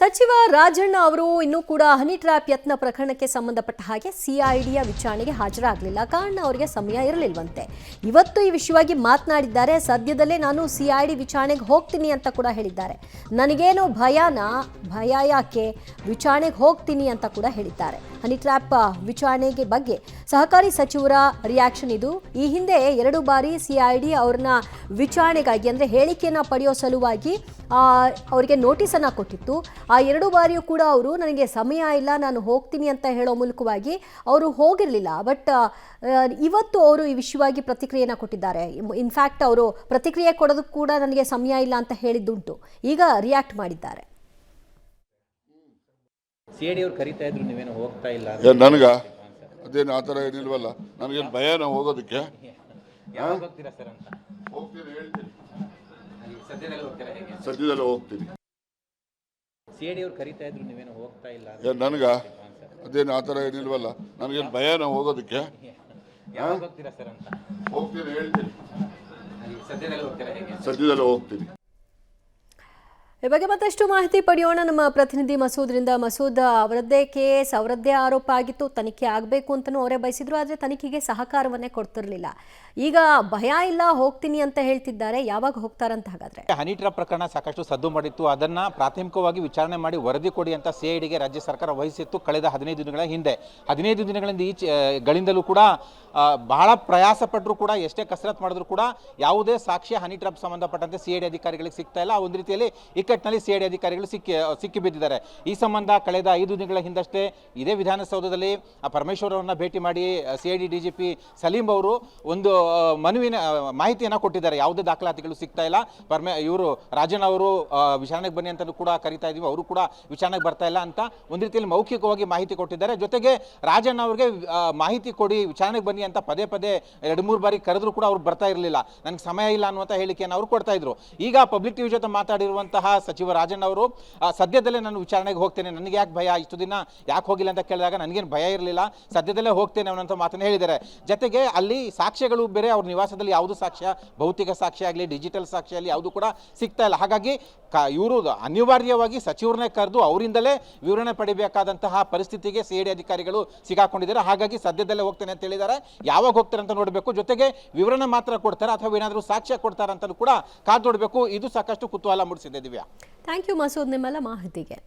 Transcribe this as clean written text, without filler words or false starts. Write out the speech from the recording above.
ಸಚಿವ ರಾಜಣ್ಣ ಅವರು ಇನ್ನೂ ಕೂಡ ಹನಿ ಟ್ರ್ಯಾಪ್ ಯತ್ನ ಪ್ರಕರಣಕ್ಕೆ ಸಂಬಂಧಪಟ್ಟ ಹಾಗೆ ಸಿಐಡಿಯ ವಿಚಾರಣೆಗೆ ಹಾಜರಾಗಲಿಲ್ಲ. ಕಾರಣ ಅವರಿಗೆ ಸಮಯ ಇರಲಿಲ್ವಂತೆ. ಇವತ್ತು ಈ ವಿಷಯವಾಗಿ ಮಾತನಾಡಿದ್ದಾರೆ. ಸದ್ಯದಲ್ಲೇ ನಾನು ಸಿಐಡಿ ವಿಚಾರಣೆಗೆ ಹೋಗ್ತೀನಿ ಅಂತ ಕೂಡ ಹೇಳಿದ್ದಾರೆ. ನನಗೇನೋ ಭಯ ಯಾಕೆ, ವಿಚಾರಣೆಗೆ ಹೋಗ್ತೀನಿ ಅಂತ ಕೂಡ ಹೇಳಿದ್ದಾರೆ. ಹನಿ ಟ್ರ್ಯಾಪ್ ವಿಚಾರಣೆಗೆ ಬಗ್ಗೆ ಸಹಕಾರಿ ಸಚಿವರ ರಿಯಾಕ್ಷನ್ ಇದು. ಈ ಹಿಂದೆ 2 ಬಾರಿ ಸಿಐಡಿ ಅವ್ರನ್ನ ವಿಚಾರಣೆಗಾಗಿ ಅಂದರೆ ಹೇಳಿಕೆಯನ್ನು ಪಡೆಯೋ ಸಲುವಾಗಿ ಅವರಿಗೆ ನೋಟಿಸನ್ನು ಕೊಟ್ಟಿತ್ತು. ಆ 2 ಬಾರಿಯೂ ಕೂಡ ಅವರು ನನಗೆ ಸಮಯ ಇಲ್ಲ, ನಾನು ಹೋಗ್ತೀನಿ ಅಂತ ಹೇಳೋ ಮೂಲಕವಾಗಿ ಅವರು ಹೋಗಿರಲಿಲ್ಲ. ಬಟ್ ಇವತ್ತು ಅವರು ಈ ವಿಷಯವಾಗಿ ಪ್ರತಿಕ್ರಿಯೆಯನ್ನು ಕೊಟ್ಟಿದ್ದಾರೆ. ಇನ್ಫ್ಯಾಕ್ಟ್ ಅವರು ಪ್ರತಿಕ್ರಿಯೆ ಕೊಡೋದಕ್ಕೆ ಕೂಡ ನನಗೆ ಸಮಯ ಇಲ್ಲ ಅಂತ ಹೇಳಿದ್ದುಂಟು. ಈಗ ರಿಯಾಕ್ಟ್ ಮಾಡಿದ್ದಾರೆ. ಸಿಐಡಿ ಅವರು ಕರೀತಾ ಇದ್ರು, ನೀವೇನು ಹೋಗ್ತಾ ಇಲ್ಲ? ನನಗೆ ಅದೇನು ಆ ಥರ ಏನಿಲ್ವಲ್ಲ, ನನಗೇನು ಭಯ ನಾವು ಹೋಗೋದಕ್ಕೆ. ಯಾವಾಗ ಹೋಗ್ತೀರಾ ಸರ್ ಅಂತ? ಹೋಗ್ತೀನಿ, ಹೇಳ್ತೀನಿ, ಸದ್ಯದಲ್ಲಿ ಹೋಗ್ತೀರಾ? ಹೇಗೆ ಸದ್ಯದಲ್ಲೇ ಹೋಗ್ತೀನಿ. ಸಿಐಡಿ ಅವರು ಕರೀತಾ ಇದ್ರು, ನೀವೇನು ಹೋಗ್ತಾ ಇಲ್ಲ? ನನಗೆ ಅದೇನು ಆ ಥರ ಏನಿಲ್ವಲ್ಲ, ನನಗೇನು ಭಯ ನಾವು ಹೋಗೋದಕ್ಕೆ. ಯಾವಾಗ ಹೋಗ್ತೀರಾ ಸರ್ ಅಂತ? ಹೋಗ್ತೀನಿ, ಹೇಳ್ತೀನಿ, ಸದ್ಯದಲ್ಲಿ ಹೋಗ್ತೀರಾ? ಹೇಗೆ ಸದ್ಯದಲ್ಲೇ ಹೋಗ್ತೀನಿ. ಈ ಬಗ್ಗೆ ಮತ್ತಷ್ಟು ಮಾಹಿತಿ ಪಡೆಯೋಣ ನಮ್ಮ ಪ್ರತಿನಿಧಿ ಮಸೂದ್ರಿಂದ. ಮಸೂದ್, ಅವರದ್ದೇ ಕೇಸ್, ಅವರದ್ದೇ ಆರೋಪ ಆಗಿತ್ತು, ತನಿಖೆ ಆಗಬೇಕು ಅಂತಲೂ ಅವರೇ ಬಯಸಿದ್ರು, ಆದರೆ ತನಿಖೆಗೆ ಸಹಕಾರವನ್ನೇ ಕೊಡ್ತಿರ್ಲಿಲ್ಲ. ಈಗ ಭಯ ಇಲ್ಲ, ಹೋಗ್ತೀನಿ ಅಂತ ಹೇಳ್ತಿದ್ದಾರೆ. ಯಾವಾಗ ಹೋಗ್ತಾರಂತ ಹಾಗಾದ್ರೆ? ಹನಿ ಟ್ರ್ಯಾಪ್ ಪ್ರಕರಣ ಸಾಕಷ್ಟು ಸದ್ದು ಮಾಡಿತ್ತು. ಅದನ್ನ ಪ್ರಾಥಮಿಕವಾಗಿ ವಿಚಾರಣೆ ಮಾಡಿ ವರದಿ ಕೊಡಿ ಅಂತ ಸಿಐಡಿಗೆ ರಾಜ್ಯ ಸರ್ಕಾರ ವಹಿಸಿತ್ತು ಕಳೆದ 15 ದಿನಗಳ ಹಿಂದೆ. 15 ದಿನಗಳಿಂದ ಗಳಿಂದಲೂ ಕೂಡ ಬಹಳ ಪ್ರಯಾಸ ಪಟ್ಟರು ಕೂಡ, ಎಷ್ಟೇ ಕಸರತ್ತು ಮಾಡಿದ್ರು ಕೂಡ ಯಾವುದೇ ಸಾಕ್ಷ್ಯ ಹನಿ ಟ್ರ್ಯಾಪ್ ಸಂಬಂಧಪಟ್ಟಂತೆ ಸಿಐಡಿ ಅಧಿಕಾರಿಗಳಿಗೆ ಸಿಗ್ತಾ ಇಲ್ಲ. ಒಂದು ರೀತಿಯಲ್ಲಿ ಇಕ್ಕಟ್ಟಿನಲ್ಲಿ ಸಿಐಡಿ ಅಧಿಕಾರಿಗಳು ಸಿಕ್ಕಿ ಬಿದ್ದಿದ್ದಾರೆ. ಈ ಸಂಬಂಧ ಕಳೆದ 5 ದಿನಗಳ ಹಿಂದಷ್ಟೇ ಇದೇ ವಿಧಾನಸೌಧದಲ್ಲಿ ಪರಮೇಶ್ವರ್ ಅವರನ್ನ ಭೇಟಿ ಮಾಡಿ ಸಿಐಡಿ ಡಿಜಿಪಿ ಸಲೀಂ ಅವರು ಒಂದು ಮನವಿನ ಮಾಹಿತಿಯನ್ನು ಕೊಟ್ಟಿದ್ದಾರೆ. ಯಾವುದೇ ದಾಖಲಾತಿಗಳು ಸಿಗ್ತಾ ಇಲ್ಲ, ಇವರು ರಾಜಣ್ಣ ಅವರು ವಿಚಾರಣೆಗೆ ಬನ್ನಿ ಅಂತ ಕೂಡ ಕರಿತಾ ಇದೀವಿ, ಅವರು ಕೂಡ ವಿಚಾರಣೆಗೆ ಬರ್ತಾ ಇಲ್ಲ ಅಂತ ಒಂದು ರೀತಿಯಲ್ಲಿ ಮೌಖಿಕವಾಗಿ ಮಾಹಿತಿ ಕೊಟ್ಟಿದ್ದಾರೆ. ಜೊತೆಗೆ ರಾಜಣ್ಣ ಅವರಿಗೆ ಮಾಹಿತಿ ಕೊಡಿ, ವಿಚಾರಣೆಗೆ ಬನ್ನಿ ಅಂತ ಪದೇ 2-3 ಬಾರಿ ಕರೆದ್ರು ಕೂಡ ಅವ್ರು ಬರ್ತಾ ಇರಲಿಲ್ಲ. ನನಗೆ ಸಮಯ ಇಲ್ಲ ಅನ್ನುವಂಥ ಹೇಳಿಕೆಯನ್ನು ಅವರು ಕೊಡ್ತಾ ಇದ್ರು. ಈಗ ಪಬ್ಲಿಕ್ ಟಿವಿ ಜೊತೆ ಮಾತಾಡಿರುವಂತಹ ಸಚಿವ ರಾಜಣ್ಣ ಅವರು ಸದ್ಯದಲ್ಲೇ ನಾನು ವಿಚಾರಣೆಗೆ ಹೋಗ್ತೇನೆ, ನನಗೆ ಯಾಕೆ ಭಯ, ಇಷ್ಟು ದಿನ ಯಾಕೆ ಹೋಗಿಲ್ಲ ಅಂತ ಕೇಳಿದಾಗ ನನಗೇನು ಭಯ ಇರಲಿಲ್ಲ, ಸದ್ಯದಲ್ಲೇ ಹೋಗ್ತೇನೆ ಅನ್ನೋಂಥ ಮಾತನ್ನು ಹೇಳಿದ್ದಾರೆ. ಜೊತೆಗೆ ಅಲ್ಲಿ ಸಾಕ್ಷ್ಯಗಳು ಬೇರೆ, ಅವ್ರ ನಿವಾಸದಲ್ಲಿ ಯಾವುದು ಸಾಕ್ಷ್ಯ, ಭೌತಿಕ ಸಾಕ್ಷ್ಯ ಆಗಲಿ ಡಿಜಿಟಲ್ ಸಾಕ್ಷ್ಯ ಆಗಲಿ ಯಾವುದು ಕೂಡ ಸಿಗ್ತಾ ಇಲ್ಲ. ಹಾಗಾಗಿ ಇವರು ಅನಿವಾರ್ಯವಾಗಿ ಸಚಿವರನ್ನೇ ಕರೆದು ಅವರಿಂದಲೇ ವಿವರಣೆ ಪಡಿಬೇಕಾದಂತಹ ಪರಿಸ್ಥಿತಿಗೆ ಸಿಐಡಿ ಅಧಿಕಾರಿಗಳು ಸಿಗಾಕೊಂಡಿದ್ದಾರೆ. ಹಾಗಾಗಿ ಸದ್ಯದಲ್ಲೇ ಹೋಗ್ತೇನೆ ಅಂತ ಹೇಳಿದ್ದಾರೆ. ಯಾವಾಗ ಹೋಗ್ತಾರೆ ಅಂತ ನೋಡಬೇಕು. ಜೊತೆಗೆ ವಿವರಣೆ ಮಾತ್ರ ಕೊಡ್ತಾರೆ ಅಥವಾ ಏನಾದರೂ ಸಾಕ್ಷ್ಯ ಕೊಡ್ತಾರೆ ಅಂತ ಕೂಡ ಕಾದು ನೋಡಬೇಕು. ಇದು ಸಾಕಷ್ಟು ಕುತೂಹಲ ಮೂಡಿಸಿದೆ. ದಿವ್ಯಾ, ಥ್ಯಾಂಕ್ ಯು ಮಸೂದ್ ನಿಮ್ಮೆಲ್ಲ ಮಾಹಿತಿಗೆ.